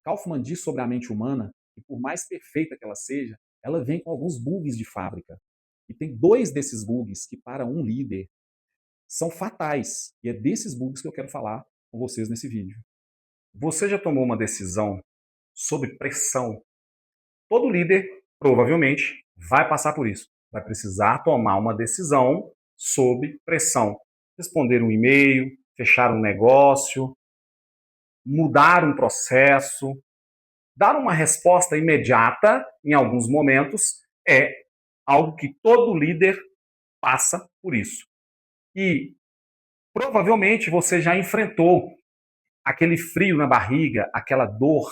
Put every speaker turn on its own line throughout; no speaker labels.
Kaufman diz sobre a mente humana que, por mais perfeita que ela seja, ela vem com alguns bugs de fábrica. E tem dois desses bugs que, para um líder, são fatais. E é desses bugs que eu quero falar com vocês nesse vídeo. Você já tomou uma decisão sob pressão? Todo líder, provavelmente, vai passar por isso. Vai precisar tomar uma decisão sob pressão. Responder um e-mail, fechar um negócio, mudar um processo, dar uma resposta imediata em alguns momentos é algo que todo líder passa por isso. E provavelmente você já enfrentou aquele frio na barriga, aquela dor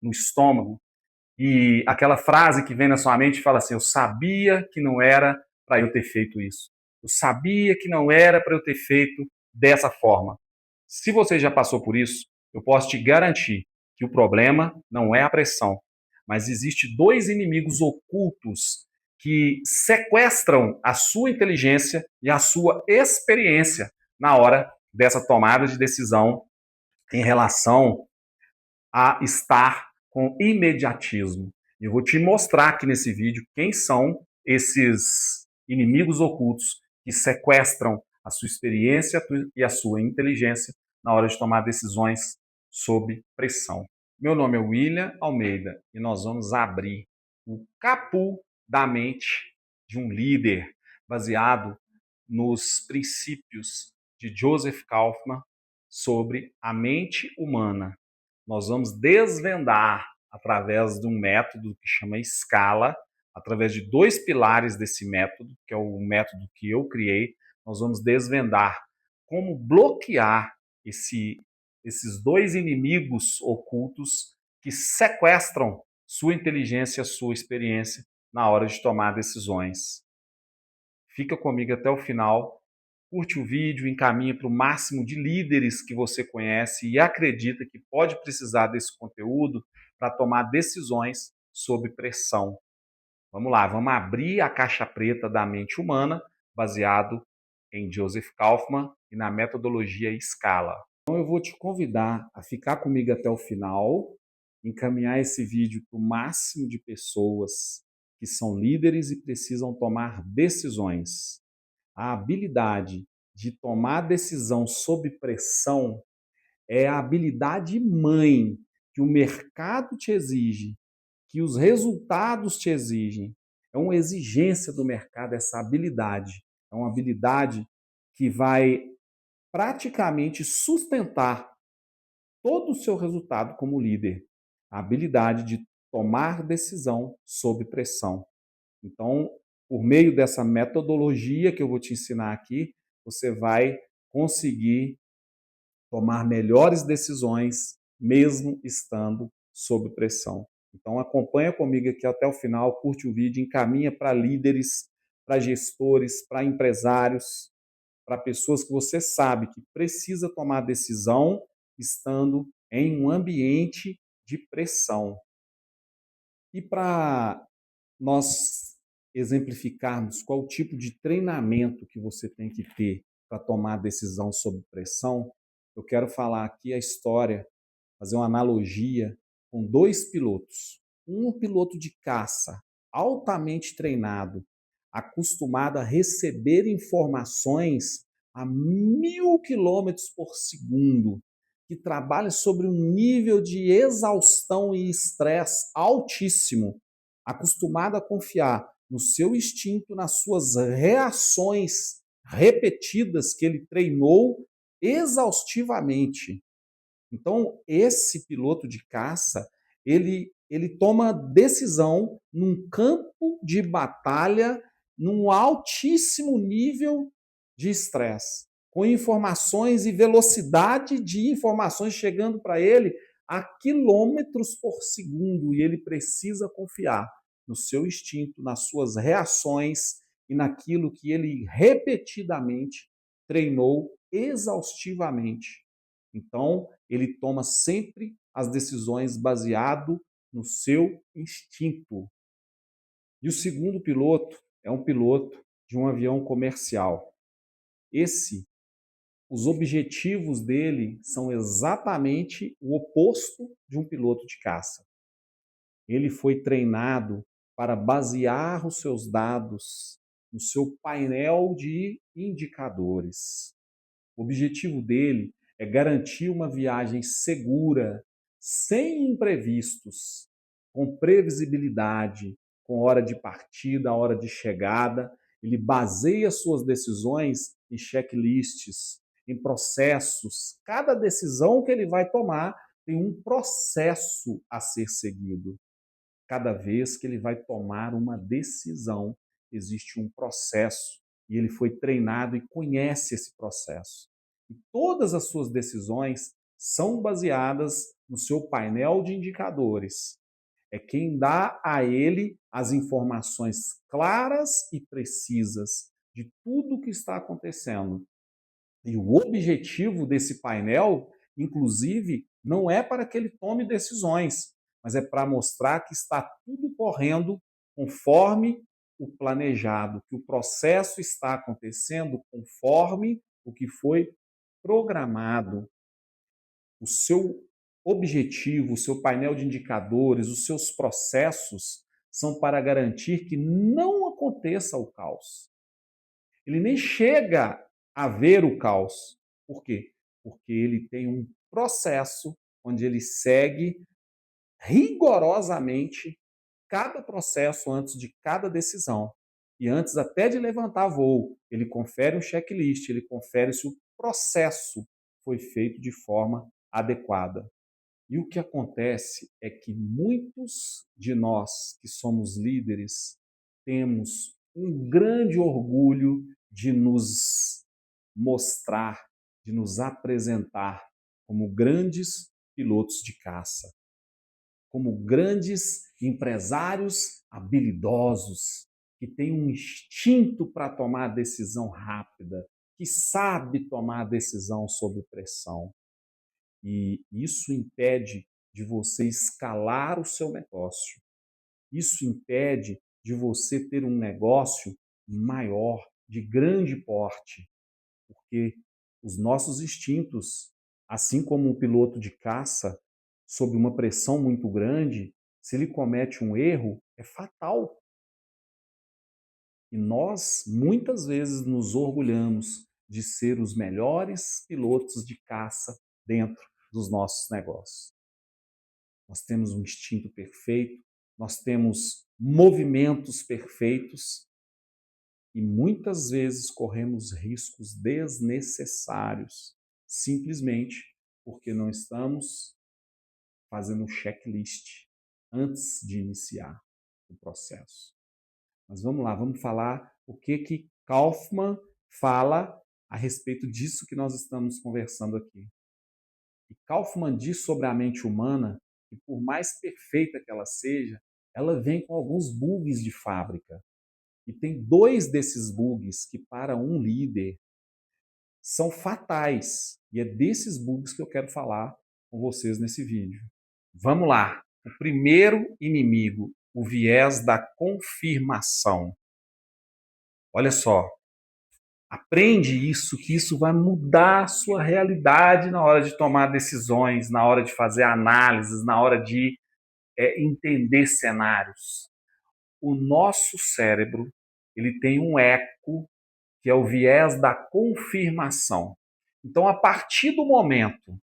no estômago e aquela frase que vem na sua mente e fala assim: eu sabia que não era para eu ter feito isso. Eu sabia que não era para eu ter feito dessa forma. Se você já passou por isso, eu posso te garantir que o problema não é a pressão, mas existe dois inimigos ocultos que sequestram a sua inteligência e a sua experiência na hora dessa tomada de decisão em relação a estar com imediatismo. Eu vou te mostrar aqui nesse vídeo quem são esses inimigos ocultos que sequestram a sua experiência e a sua inteligência na hora de tomar decisões sob pressão. Meu nome é William Almeida e nós vamos abrir o capô da mente de um líder baseado nos princípios de Joseph Kaufman sobre a mente humana. Nós vamos desvendar através de um método que chama escala, através de dois pilares desse método, que é o método que eu criei. Nós vamos desvendar como bloquear esses dois inimigos ocultos que sequestram sua inteligência, sua experiência na hora de tomar decisões. Fica comigo até o final, curte o vídeo, encaminha para o máximo de líderes que você conhece e acredita que pode precisar desse conteúdo para tomar decisões sob pressão. Vamos lá, vamos abrir a caixa preta da mente humana, baseado em Joseph Kaufman e na metodologia Scala. Então eu vou te convidar a ficar comigo até o final, encaminhar esse vídeo para o máximo de pessoas que são líderes e precisam tomar decisões. A habilidade de tomar decisão sob pressão é a habilidade mãe que o mercado te exige, que os resultados te exigem. É uma exigência do mercado essa habilidade. É uma habilidade que vai praticamente sustentar todo o seu resultado como líder. A habilidade de tomar decisão sob pressão. Então, por meio dessa metodologia que eu vou te ensinar aqui, você vai conseguir tomar melhores decisões, mesmo estando sob pressão. Então, acompanha comigo aqui até o final, curte o vídeo, encaminha para líderes, para gestores, para empresários, para pessoas que você sabe que precisa tomar decisão estando em um ambiente de pressão. E para nós exemplificarmos qual tipo de treinamento que você tem que ter para tomar decisão sob pressão, eu quero falar aqui a história, fazer uma analogia com dois pilotos. Um piloto de caça, altamente treinado, acostumado a receber informações a 1000 km/s, que trabalha sobre um nível de exaustão e estresse altíssimo, acostumado a confiar no seu instinto, nas suas reações repetidas que ele treinou exaustivamente. Então, esse piloto de caça, ele toma decisão num campo de batalha, num altíssimo nível de estresse, com informações e velocidade de informações chegando para ele a quilômetros por segundo, e ele precisa confiar no seu instinto, nas suas reações e naquilo que ele repetidamente treinou exaustivamente. Então, ele toma sempre as decisões baseado no seu instinto. E o segundo piloto é um piloto de um avião comercial. Esse os objetivos dele são exatamente o oposto de um piloto de caça. Ele foi treinado para basear os seus dados no seu painel de indicadores. O objetivo dele é garantir uma viagem segura, sem imprevistos, com previsibilidade, com hora de partida, hora de chegada. Ele baseia suas decisões em checklists, em processos. Cada decisão que ele vai tomar tem um processo a ser seguido. Cada vez que ele vai tomar uma decisão, existe um processo e ele foi treinado e conhece esse processo. E todas as suas decisões são baseadas no seu painel de indicadores. É quem dá a ele as informações claras e precisas de tudo o que está acontecendo. E o objetivo desse painel, inclusive, não é para que ele tome decisões, mas é para mostrar que está tudo correndo conforme o planejado, que o processo está acontecendo conforme o que foi programado. O seu objetivo, o seu painel de indicadores, os seus processos são para garantir que não aconteça o caos. Ele nem chega a ver o caos. Por quê? Porque ele tem um processo onde ele segue rigorosamente cada processo antes de cada decisão. E antes até de levantar voo, ele confere um checklist, ele confere se o processo foi feito de forma adequada. E o que acontece é que muitos de nós que somos líderes temos um grande orgulho de nos mostrar, de nos apresentar como grandes pilotos de caça, como grandes empresários habilidosos, que têm um instinto para tomar decisão rápida, que sabe tomar decisão sob pressão. E isso impede de você escalar o seu negócio. Isso impede de você ter um negócio maior, de grande porte, porque os nossos instintos, assim como um piloto de caça, sob uma pressão muito grande, se ele comete um erro, é fatal. E nós, muitas vezes, nos orgulhamos de ser os melhores pilotos de caça dentro dos nossos negócios. Nós temos um instinto perfeito, nós temos movimentos perfeitos e muitas vezes corremos riscos desnecessários, simplesmente porque não estamos fazendo um checklist antes de iniciar o processo. Mas vamos lá, vamos falar o que Kaufman fala a respeito disso que nós estamos conversando aqui. E Kaufman diz sobre a mente humana que, por mais perfeita que ela seja, ela vem com alguns bugs de fábrica. E tem dois desses bugs que, para um líder, são fatais. E é desses bugs que eu quero falar com vocês nesse vídeo. Vamos lá. O primeiro inimigo, o viés da confirmação. Olha só. Aprende isso, que isso vai mudar a sua realidade na hora de tomar decisões, na hora de fazer análises, na hora de entender cenários. O nosso cérebro, ele tem um eco, que é o viés da confirmação. Então, a partir do momento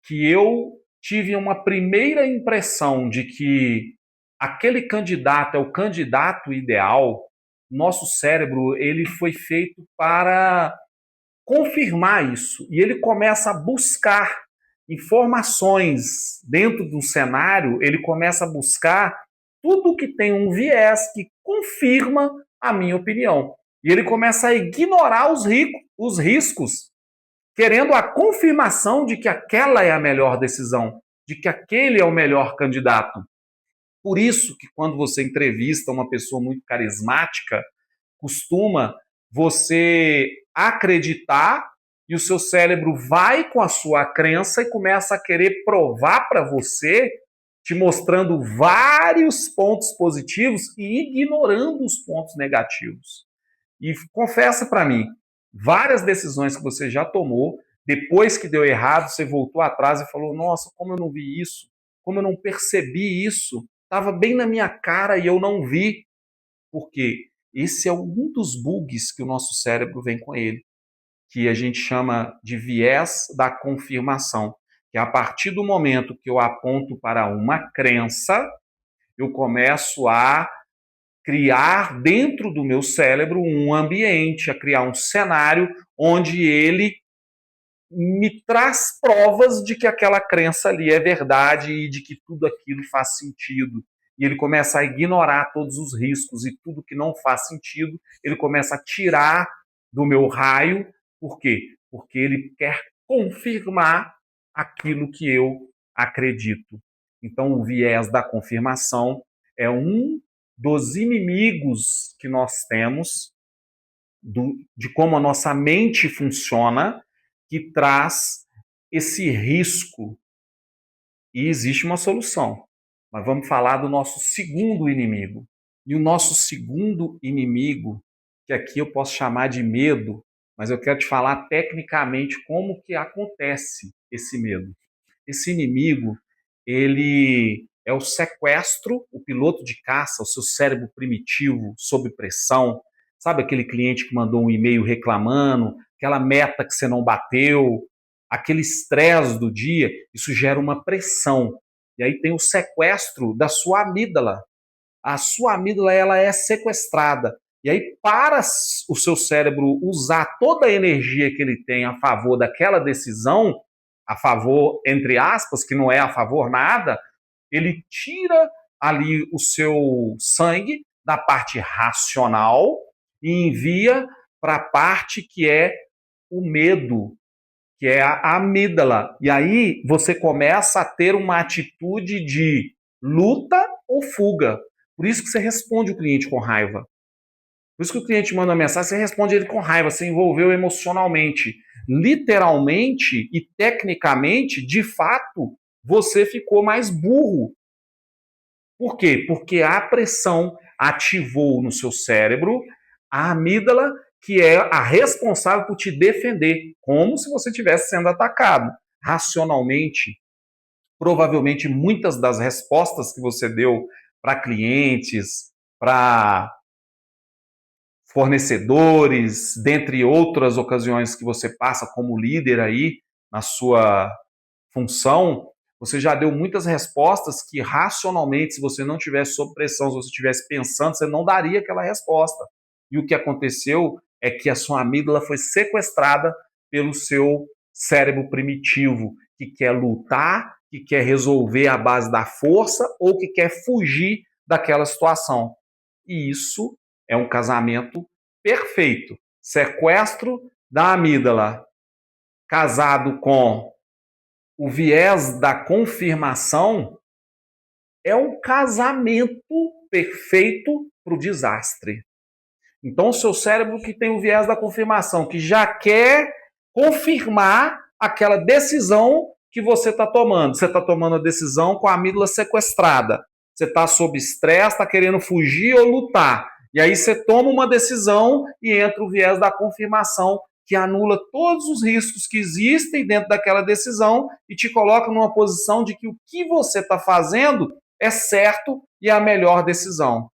que eu tive uma primeira impressão de que aquele candidato é o candidato ideal, nosso cérebro ele foi feito para confirmar isso. E ele começa a buscar informações dentro do cenário, ele começa a buscar tudo que tem um viés que confirma a minha opinião. E ele começa a ignorar os riscos, querendo a confirmação de que aquela é a melhor decisão, de que aquele é o melhor candidato. Por isso que quando você entrevista uma pessoa muito carismática, costuma você acreditar e o seu cérebro vai com a sua crença e começa a querer provar para você, te mostrando vários pontos positivos e ignorando os pontos negativos. E confessa para mim, Várias decisões que você já tomou, depois que deu errado, você voltou atrás e falou: nossa, como eu não vi isso, como eu não percebi isso, estava bem na minha cara e eu não vi. Porque esse é um dos bugs que o nosso cérebro vem com ele, que a gente chama de viés da confirmação, que é a partir do momento que eu aponto para uma crença, eu começo a criar dentro do meu cérebro um ambiente, a criar um cenário onde ele me traz provas de que aquela crença ali é verdade e de que tudo aquilo faz sentido. E ele começa a ignorar todos os riscos e tudo que não faz sentido, ele começa a tirar do meu raio. Por quê? Porque ele quer confirmar aquilo que eu acredito. Então, o viés da confirmação é um dos inimigos que nós temos de como a nossa mente funciona, que traz esse risco. E existe uma solução. Mas vamos falar do nosso segundo inimigo. E o nosso segundo inimigo, que aqui eu posso chamar de medo, mas eu quero te falar tecnicamente como que acontece esse medo. Esse inimigo, ele é o sequestro, o piloto de caça, o seu cérebro primitivo, sob pressão. Sabe aquele cliente que mandou um e-mail reclamando, aquela meta que você não bateu, aquele estresse do dia, isso gera uma pressão. E aí tem o sequestro da sua amígdala. A sua amígdala ela é sequestrada. E aí, para o seu cérebro usar toda a energia que ele tem a favor daquela decisão, a favor, entre aspas, que não é a favor nada, ele tira ali o seu sangue da parte racional e envia para a parte que é o medo, que é a amígdala. E aí você começa a ter uma atitude de luta ou fuga. Por isso que você responde o cliente com raiva. Por isso que o cliente manda uma mensagem, você responde ele com raiva, você envolveu emocionalmente. Literalmente e tecnicamente, de fato, você ficou mais burro. Por quê? Porque a pressão ativou no seu cérebro a amígdala, que é a responsável por te defender, como se você estivesse sendo atacado. Racionalmente, provavelmente muitas das respostas que você deu para clientes, para fornecedores, dentre outras ocasiões que você passa como líder aí na sua função, você já deu muitas respostas que racionalmente, se você não tivesse sob pressão, se você estivesse pensando, você não daria aquela resposta. E o que aconteceu é que a sua amígdala foi sequestrada pelo seu cérebro primitivo, que quer lutar, que quer resolver à base da força ou que quer fugir daquela situação. E isso é um casamento perfeito. Sequestro da amígdala, casado com o viés da confirmação, é um casamento perfeito para o desastre. Então, o seu cérebro que tem o viés da confirmação, que já quer confirmar aquela decisão que você está tomando. Você está tomando a decisão com a amígdala sequestrada. Você está sob estresse, está querendo fugir ou lutar. E aí você toma uma decisão e entra o viés da confirmação, que anula todos os riscos que existem dentro daquela decisão e te coloca numa posição de que o que você está fazendo é certo e é a melhor decisão.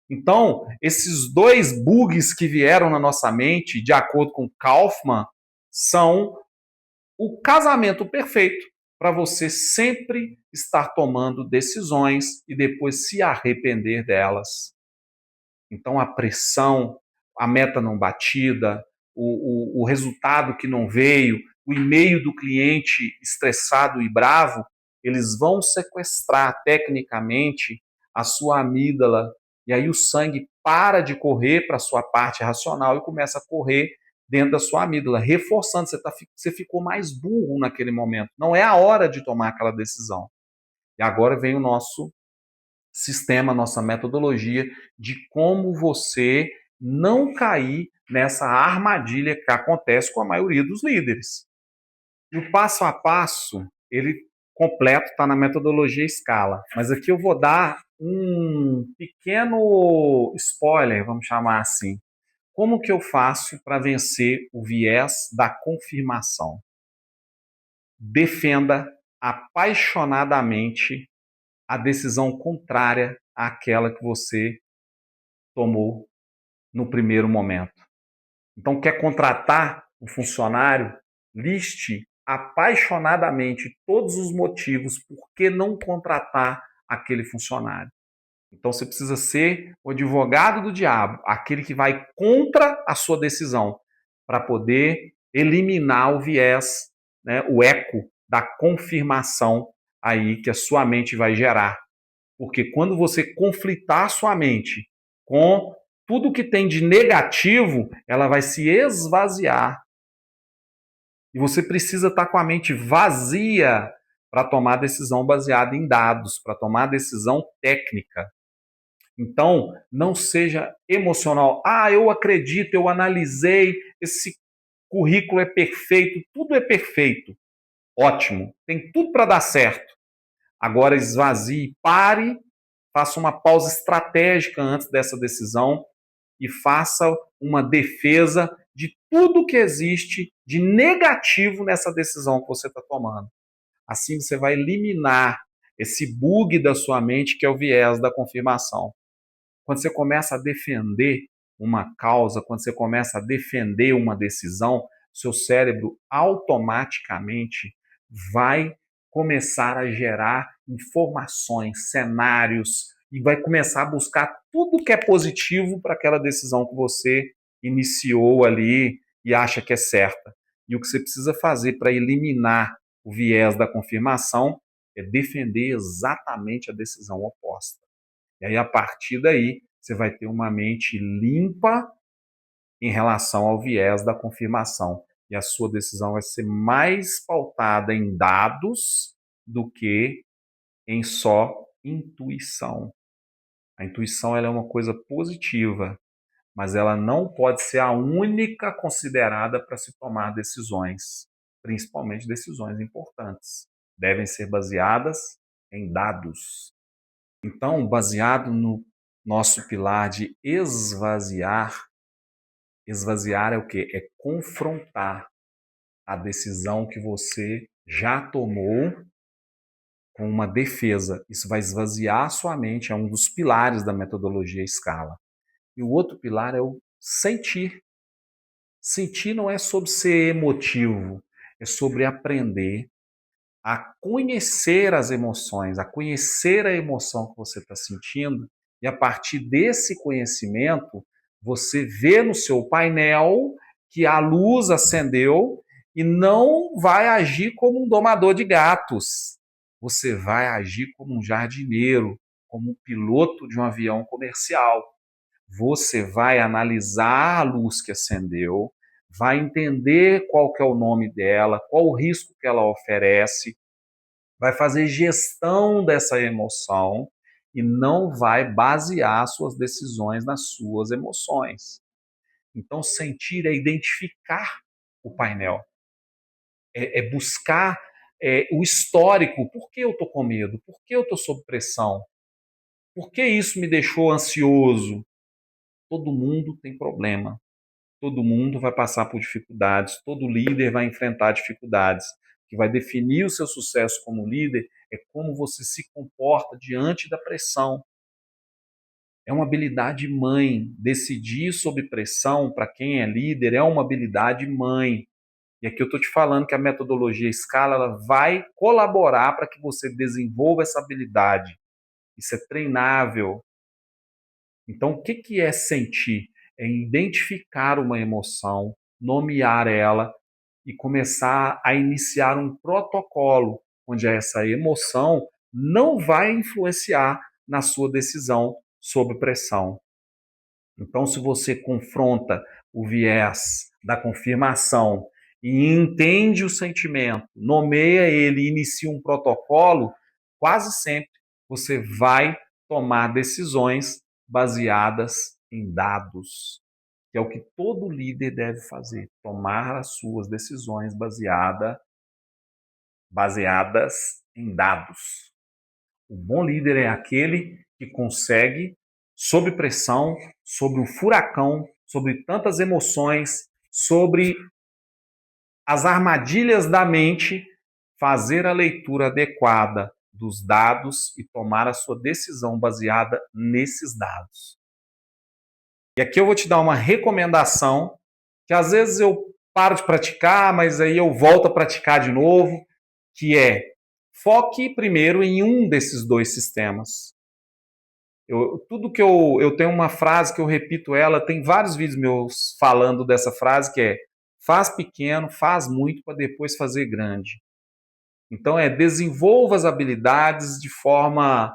Então, esses dois bugs que vieram na nossa mente, de acordo com Kaufman, são o casamento perfeito para você sempre estar tomando decisões e depois se arrepender delas. Então, a pressão, a meta não batida, o resultado que não veio, o e-mail do cliente estressado e bravo, eles vão sequestrar tecnicamente a sua amígdala. E aí o sangue para de correr para a sua parte racional e começa a correr dentro da sua amígdala, reforçando, você ficou mais burro naquele momento. Não é a hora de tomar aquela decisão. E agora vem o nosso sistema, nossa metodologia de como você não cair nessa armadilha que acontece com a maioria dos líderes. E o passo a passo, ele completo está na metodologia Scala, mas aqui eu vou dar um pequeno spoiler, vamos chamar assim. Como que eu faço para vencer o viés da confirmação? Defenda apaixonadamente a decisão contrária àquela que você tomou no primeiro momento. Então, quer contratar um funcionário? Liste apaixonadamente todos os motivos por que não contratar aquele funcionário. Então, você precisa ser o advogado do diabo, aquele que vai contra a sua decisão, para poder eliminar o viés, né, o eco da confirmação aí que a sua mente vai gerar. Porque quando você conflitar a sua mente com tudo que tem de negativo, ela vai se esvaziar. E você precisa estar com a mente vazia para tomar decisão baseada em dados, para tomar decisão técnica. Então, não seja emocional. Ah, eu acredito, eu analisei, esse currículo é perfeito, tudo é perfeito. Ótimo, tem tudo para dar certo. Agora esvazie, pare, faça uma pausa estratégica antes dessa decisão e faça uma defesa de tudo que existe de negativo nessa decisão que você está tomando. Assim você vai eliminar esse bug da sua mente que é o viés da confirmação. Quando você começa a defender uma causa, quando você começa a defender uma decisão, seu cérebro automaticamente vai começar a gerar informações, cenários e vai começar a buscar tudo que é positivo para aquela decisão que você iniciou ali e acha que é certa. E o que você precisa fazer para eliminar o viés da confirmação é defender exatamente a decisão oposta. E aí, a partir daí, você vai ter uma mente limpa em relação ao viés da confirmação. E a sua decisão vai ser mais pautada em dados do que em só intuição. A intuição ela é uma coisa positiva, mas ela não pode ser a única considerada para se tomar decisões, principalmente decisões importantes. Devem ser baseadas em dados. Então, baseado no nosso pilar de esvaziar, esvaziar é o quê? É confrontar a decisão que você já tomou com uma defesa. Isso vai esvaziar a sua mente, é um dos pilares da metodologia Scala. E o outro pilar é o sentir. Sentir não é sobre ser emotivo, é sobre aprender a conhecer as emoções, a conhecer a emoção que você está sentindo, e a partir desse conhecimento, você vê no seu painel que a luz acendeu e não vai agir como um domador de gatos. Você vai agir como um jardineiro, como um piloto de um avião comercial. Você vai analisar a luz que acendeu, vai entender qual que é o nome dela, qual o risco que ela oferece, vai fazer gestão dessa emoção e não vai basear suas decisões nas suas emoções. Então, sentir é identificar o painel, é buscar o histórico. Por que eu estou com medo? Por que eu estou sob pressão? Por que isso me deixou ansioso? Todo mundo tem problema. Todo mundo vai passar por dificuldades, todo líder vai enfrentar dificuldades. O que vai definir o seu sucesso como líder é como você se comporta diante da pressão. É uma habilidade mãe. Decidir sob pressão, para quem é líder, é uma habilidade mãe. E aqui eu estou te falando que a metodologia Scala ela vai colaborar para que você desenvolva essa habilidade. Isso é treinável. Então, o que é sentir? É identificar uma emoção, nomear ela e começar a iniciar um protocolo onde essa emoção não vai influenciar na sua decisão sob pressão. Então, se você confronta o viés da confirmação e entende o sentimento, nomeia ele e inicia um protocolo, quase sempre você vai tomar decisões baseadas em dados, que é o que todo líder deve fazer, tomar as suas decisões baseadas em dados. O bom líder é aquele que consegue, sob pressão, sob um furacão, sobre tantas emoções, sobre as armadilhas da mente, fazer a leitura adequada dos dados e tomar a sua decisão baseada nesses dados. E aqui eu vou te dar uma recomendação, que às vezes eu paro de praticar, mas aí eu volto a praticar de novo, que é foque primeiro em um desses dois sistemas. Tudo que eu tenho uma frase que eu repito ela, tem vários vídeos meus falando dessa frase, que é: faz pequeno, faz muito para depois fazer grande. Então desenvolva as habilidades de forma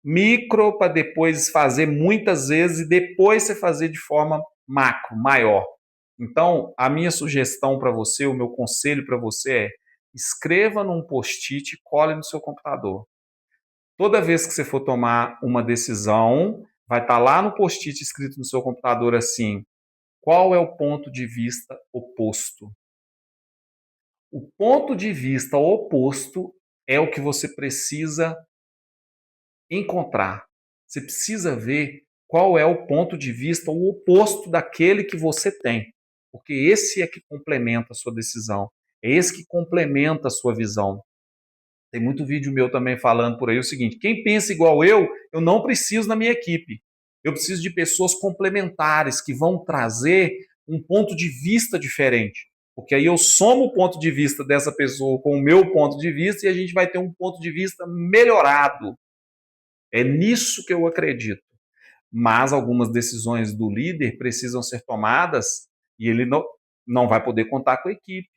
micro para depois fazer muitas vezes e depois você fazer de forma macro, maior. Então, a minha sugestão para você, o meu conselho para você é: escreva num post-it e cole no seu computador. Toda vez que você for tomar uma decisão, vai estar lá no post-it escrito no seu computador assim: qual é o ponto de vista oposto? O ponto de vista oposto é o que você precisa encontrar. Você precisa ver qual é o ponto de vista o oposto daquele que você tem, porque esse é que complementa a sua decisão, é esse que complementa a sua visão. Tem muito vídeo meu também falando por aí o seguinte: quem pensa igual eu não preciso na minha equipe. Eu preciso de pessoas complementares que vão trazer um ponto de vista diferente. Porque aí eu somo o ponto de vista dessa pessoa com o meu ponto de vista e a gente vai ter um ponto de vista melhorado. É nisso que eu acredito. Mas algumas decisões do líder precisam ser tomadas e ele não vai poder contar com a equipe.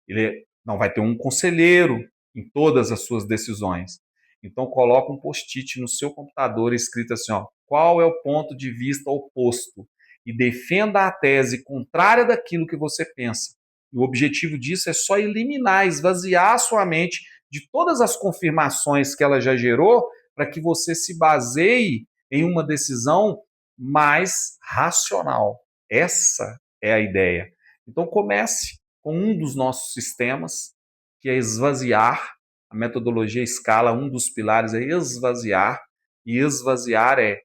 Ele não vai ter um conselheiro em todas as suas decisões. Então coloca um post-it no seu computador escrito assim, ó: qual é o ponto de vista oposto? E defenda a tese contrária daquilo que você pensa. E o objetivo disso é só eliminar, esvaziar a sua mente de todas as confirmações que ela já gerou, para que você se baseie em uma decisão mais racional. Essa é a ideia. Então comece com um dos nossos sistemas, que é esvaziar. A metodologia Scala, um dos pilares é esvaziar, e esvaziar é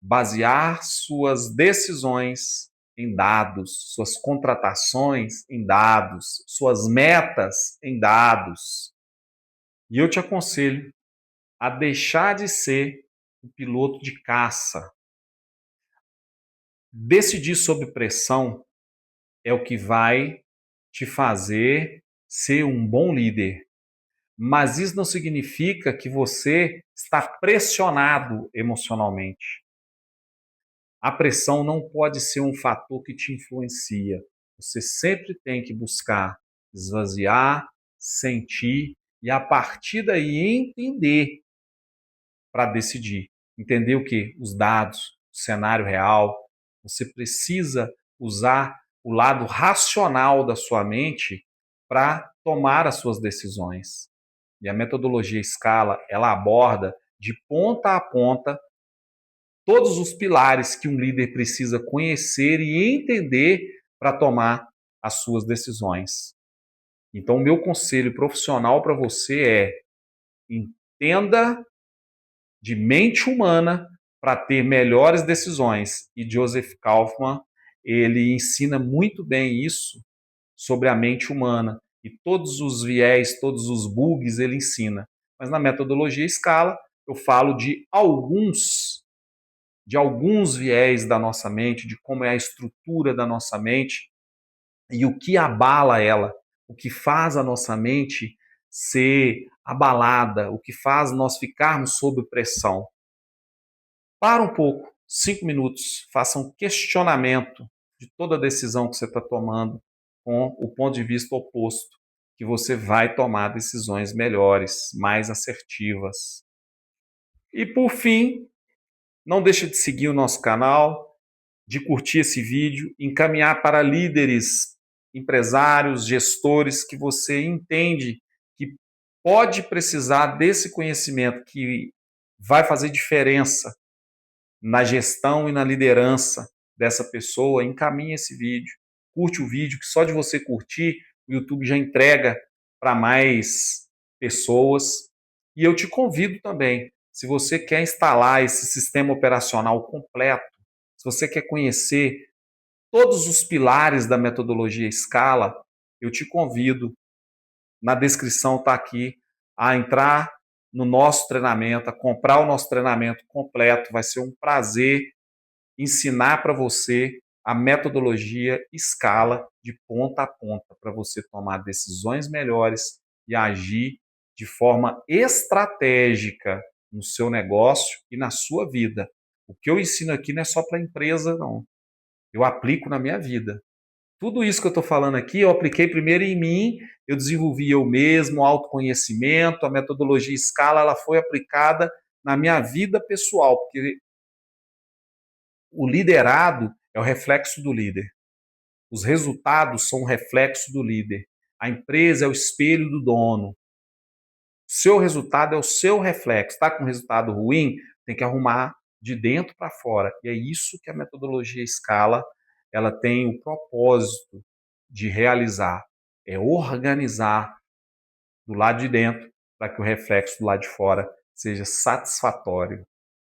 basear suas decisões em dados, suas contratações em dados, suas metas em dados. E eu te aconselho a deixar de ser o piloto de caça. Decidir sob pressão é o que vai te fazer ser um bom líder. Mas isso não significa que você está pressionado emocionalmente. A pressão não pode ser um fator que te influencia. Você sempre tem que buscar esvaziar, sentir e, a partir daí, entender para decidir. Entender o quê? Os dados, o cenário real. Você precisa usar o lado racional da sua mente para tomar as suas decisões. E a metodologia Scala, ela aborda de ponta a ponta todos os pilares que um líder precisa conhecer e entender para tomar as suas decisões. Então, o meu conselho profissional para você é: entenda de mente humana para ter melhores decisões. E Joseph Kaufman, ele ensina muito bem isso sobre a mente humana. E todos os viés, todos os bugs ele ensina. Mas na metodologia Scala, eu falo de alguns viés da nossa mente, de como é a estrutura da nossa mente e o que abala ela, o que faz a nossa mente ser abalada, o que faz nós ficarmos sob pressão. Para um pouco, 5 minutos, faça um questionamento de toda a decisão que você está tomando com o ponto de vista oposto, que você vai tomar decisões melhores, mais assertivas. E por fim, não deixe de seguir o nosso canal, de curtir esse vídeo, encaminhar para líderes, empresários, gestores que você entende que pode precisar desse conhecimento que vai fazer diferença na gestão e na liderança dessa pessoa. Encaminhe esse vídeo, curte o vídeo, que só de você curtir, o YouTube já entrega para mais pessoas. E eu te convido também, se você quer instalar esse sistema operacional completo, se você quer conhecer todos os pilares da metodologia Scala, eu te convido, na descrição está aqui, a entrar no nosso treinamento, a comprar o nosso treinamento completo. Vai ser um prazer ensinar para você a metodologia Scala de ponta a ponta, para você tomar decisões melhores e agir de forma estratégica no seu negócio e na sua vida. O que eu ensino aqui não é só para a empresa, não. Eu aplico na minha vida. Tudo isso que eu estou falando aqui, eu apliquei primeiro em mim, eu desenvolvi eu mesmo, autoconhecimento, a metodologia Scala, ela foi aplicada na minha vida pessoal, porque o liderado é o reflexo do líder. Os resultados são o reflexo do líder. A empresa é o espelho do dono. O seu resultado é o seu reflexo. Está com resultado ruim? Tem que arrumar de dentro para fora. E é isso que a metodologia Scala ela tem o propósito de realizar. É organizar do lado de dentro para que o reflexo do lado de fora seja satisfatório.